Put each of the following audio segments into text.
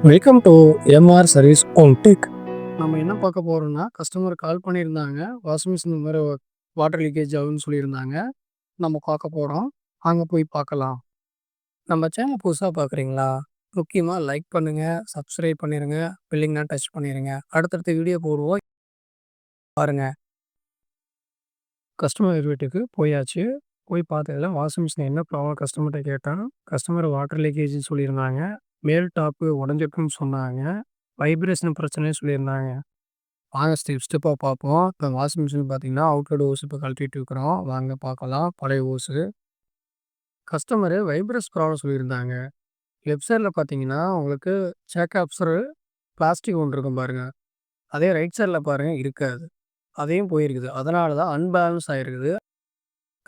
Welcome to MR service home tech. நம்ம என்ன பார்க்க போகிறோம்னா, கஸ்டமர் கால் பண்ணியிருந்தாங்க. வாஷிங் மிஷின் இந்த மாதிரி வாட்டர் லீக்கேஜ் ஆகுதுன்னு சொல்லியிருந்தாங்க. நம்ம பார்க்க போகிறோம். அங்கே போய் பார்க்கலாம். நம்ம சேனல் புதுசாக பார்க்குறீங்களா? முக்கியமாக லைக் பண்ணுங்கள், சப்ஸ்கிரைப் பண்ணிடுங்க, பில்லிங்னா டச் பண்ணிடுங்க. அடுத்தடுத்த வீடியோ போடுவோம் பாருங்கள். கஸ்டமர் வீட்டுக்கு போயாச்சு. போய் பார்த்ததுல வாஷிங் மிஷின் என்ன ப்ராப்ளம் கஸ்டமர்கிட்ட கேட்டால், கஸ்டமர் வாட்டர் லீக்கேஜ்னு சொல்லியிருந்தாங்க. மேல் டாப்பு உடஞ்சிருக்குன்னு சொன்னாங்க. வைப்ரேஷன் பிரச்சனைன்னு சொல்லியிருந்தாங்க. வாங்க ஸ்டெப்பாக பார்ப்போம். இப்போ வாஷிங் மிஷின் பார்த்தீங்கன்னா, அவுட்லெட் ஓஸ் இப்போ கழட்டிட்டு இருக்கிறோம். வாங்க பார்க்கலாம் பழைய ஓஸு. கஸ்டமரு வைப்ரஸ் ப்ராப்ளம் சொல்லியிருந்தாங்க. லெஃப்ட் சைடில் பார்த்தீங்கன்னா, உங்களுக்கு சேக் அப்சரு பிளாஸ்டிக் ஒன்று இருக்கும் பாருங்கள். அதே ரைட் சைடில் பாருங்கள் இருக்காது. அதையும் போயிருக்குது. அதனால தான் அன்பேலன்ஸ் ஆகிருக்குது.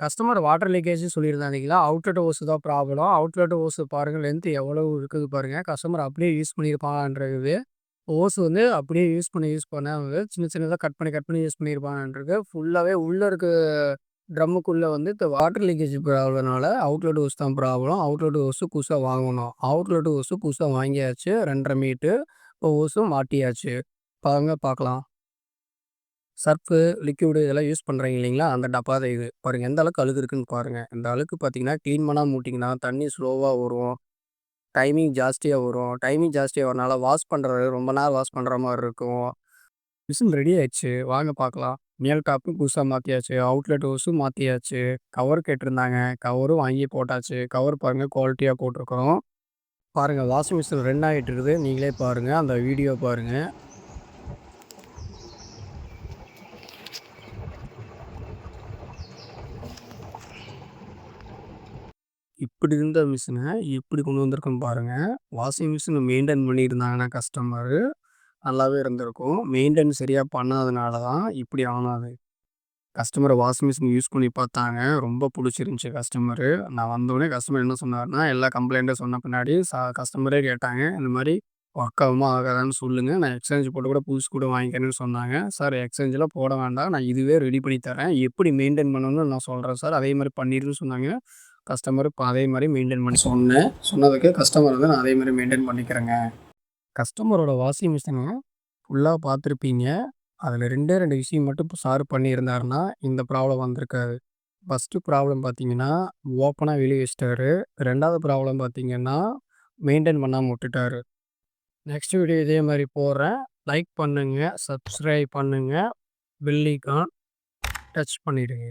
கஸ்டமர் வாட்டர் லீக்கேஜ்னு சொல்லியிருந்தாங்களா, அவுட்லெட் ஓஸ் தான் ப்ராப்ளம். அவுட்லெட் ஓஸ் பாருங்கள் லென்த் எவ்வளோ இருக்குது பாருங்கள். கஸ்டமர் அப்படியே யூஸ் பண்ணியிருப்பாங்கன்றது. ஓஸ் வந்து அப்படியே யூஸ் பண்ண சின்ன சின்னதாக கட் பண்ணி யூஸ் பண்ணியிருப்பாங்கன்றது. ஃபுல்லாகவே உள்ளே இருக்க ட்ரம்முக்குள்ளே வந்து இந்த வாட்டர் லீக்கேஜ் ப்ராப்ளம்னால அவுட்லெட் ஓஸ் தான் ப்ராப்ளம். அவுட்லெட் ஓஸு புதுசாக வாங்கணும். அவுட்லெட் ஓஸு புதுசாக வாங்கியாச்சு 2.5 மீட்ரு. இப்போ ஓஸும் மாட்டியாச்சு. வாங்க பார்க்கலாம். சர்ஃபு, லிக்விடு இதெல்லாம் யூஸ் பண்ணுறீங்க இல்லைங்களா? அந்த டப்பா தான் இது. பாருங்கள் எந்த அளவுக்கு அழுக்கு இருக்குன்னு பாருங்கள். இந்த அழுக்கு பார்த்தீங்கன்னா, க்ளீன் பண்ணாம விட்டிங்கன்னா தண்ணி ஸ்லோவாக வரும். டைமிங் ஜாஸ்தியாக வரும். டைமிங் ஜாஸ்தியாக வரனால வாஷ் பண்ணுறது ரொம்ப நேரம் வாஷ் பண்ணுற மாரி இருக்கும். மிஷின் ரெடி ஆயிடுச்சு. வாங்க பார்க்கலாம். மேல் டாப்பும் புதுசா மாத்தியாச்சு. அவுட்லெட் ஹோஸும் மாத்தியாச்சு. கவர் கேட்டிருந்தாங்க. கவரும் வாங்கி போட்டாச்சு. கவர் பாருங்க குவாலிட்டியா போட்டிருக்கிறோம். பாருங்க வாஷிங் மிஷின் ரன் ஆகிட்டு இருக்குது. நீங்களே பாருங்க. அந்த வீடியோ பாருங்க. இப்படி இருந்த மிஷினை எப்படி கொண்டு வந்திருக்கோன்னு பாருங்க. வாஷிங் மிஷின் மெயின்டைன் பண்ணியிருந்தாங்கன்னா கஸ்டமரு நல்லாவே இருந்திருக்கும். மெயின்டைன் சரியா பண்ணாதனால தான் இப்படி ஆனது. கஸ்டமர் வாஷிங் மிஷின் யூஸ் பண்ணி பார்த்தாங்க. ரொம்ப பிடிச்சிருந்துச்சி கஸ்டமரு. நான் வந்தோடனே கஸ்டமர் என்ன சொன்னாருன்னா, எல்லா கம்ப்ளைண்ட்டும் சொன்ன பின்னாடி கஸ்டமரே கேட்டாங்க. இந்த மாதிரி ஒர்க் ஆகுமா ஆகாதான்னு சொல்லுங்கள். நான் எக்ஸ்சேஞ்ச் போட்டு கூட புதுசு கூட வாங்கிக்கிறேன்னு சொன்னாங்க. சார் எக்ஸ்சேஞ்செலாம் போட வேண்டாம். நான் இதுவே ரெடி பண்ணி தரேன். எப்படி மெயின்டைன் பண்ணணும்னு நான் சொல்கிறேன் சார். அதே மாதிரி பண்ணிடுன்னு சொன்னாங்க. கஸ்டமர் இப்போ அதே மாதிரி மெயின்டைன் பண்ணி சொன்னதுக்கு கஸ்டமர் வந்து நான் அதே மாதிரி மெயின்டைன் பண்ணிக்கிறேங்க. கஸ்டமரோட வாஷிங் மிஷினை ஃபுல்லாக பார்த்துருப்பீங்க. அதில் 2 விஷயம் மட்டும் இப்போ சார் பண்ணியிருந்தாருன்னா, இந்த ப்ராப்ளம் வந்திருக்காது. ஃபஸ்ட்டு ப்ராப்ளம் பார்த்தீங்கன்னா, ஓப்பனாக வெளிய வச்சுட்டாரு. 2வது ப்ராப்ளம் பார்த்தீங்கன்னா, மெயின்டெயின் பண்ணாம விட்டுட்டாரு. நெக்ஸ்ட் வீடியோ இதே மாதிரி போடுறேன். லைக் பண்ணுங்க, சப்ஸ்கிரைப் பண்ணுங்க, பெல் ஐகான் டச் பண்ணிடுங்க.